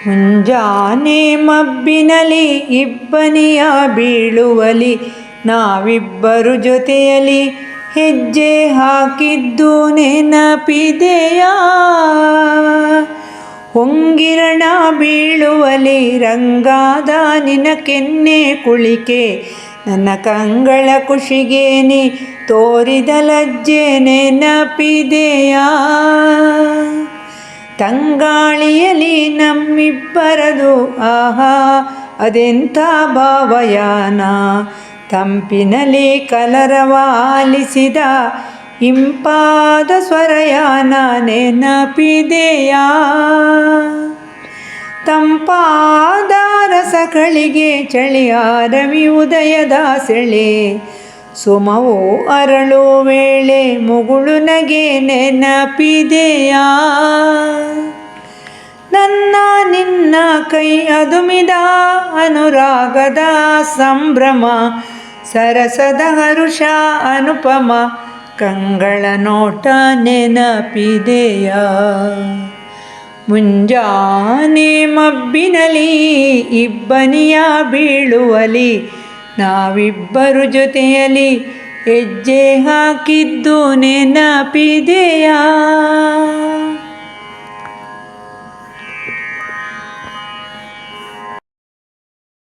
ಮುಂಜಾನೆ ಮಬ್ಬಿನಲಿ ಇಬ್ಬನಿಯ ಬೀಳುವಲಿ ನಾವಿಬ್ಬರು ಜೊತೆಯಲಿ ಹೆಜ್ಜೆ ಹಾಕಿದ್ದು ನೆನಪಿದೆಯಾ? ಹೊಂಗಿರಣ ಬೀಳುವಲಿ ರಂಗಾದ ನಿನ ಕೆನ್ನೆ ಕುಳಿಕೆ ನನ್ನ ಕಂಗಳ ಖುಷಿಗೆ ನೀ ತೋರಿದ ಲಜ್ಜೆ ನೆನಪಿದೆಯಾ? ತಂಗಾಳಿಯಲಿ ನಮ್ಮಿಬ್ಬರದು ಆಹಾ ಅದೆಂಥ ಭಾವಯಾನ, ತಂಪಿನಲ್ಲಿ ಕಲರವ ಆಲಿಸಿದ ಇಂಪಾದ ಸ್ವರಯಾನ ನೆನಪಿದೆಯಾ? ತಂಪಾದ ರಸಗಳಿಗೆ ಚಳಿಯ ರವಿ ಉದಯದ ಸೆಳೆ ಸುಮವೋ ಅರಳು ವೇಳೆ ಮುಗುಳು ನಗೆ ನೆನಪಿದೆಯಾ? ನನ್ನ ನಿನ್ನ ಕೈ ಅದುಮಿದ ಅನುರಾಗದ ಸಂಭ್ರಮ ಸರಸದ ಹರುಷ ಅನುಪಮ ಕಂಗಳ ನೋಟ ನೆನಪಿದೆಯಾ? ಮುಂಜಾನೆ ಮಬ್ಬಿನಲಿ ಇಬ್ಬನಿಯ ಬೀಳುವಲಿ ನಾವಿಬ್ಬರು ಜೊತೆಯಲಿ ಹೆಜ್ಜೆ ಹಾಕಿದ್ದು ನೆನಪಿದೆಯಾ?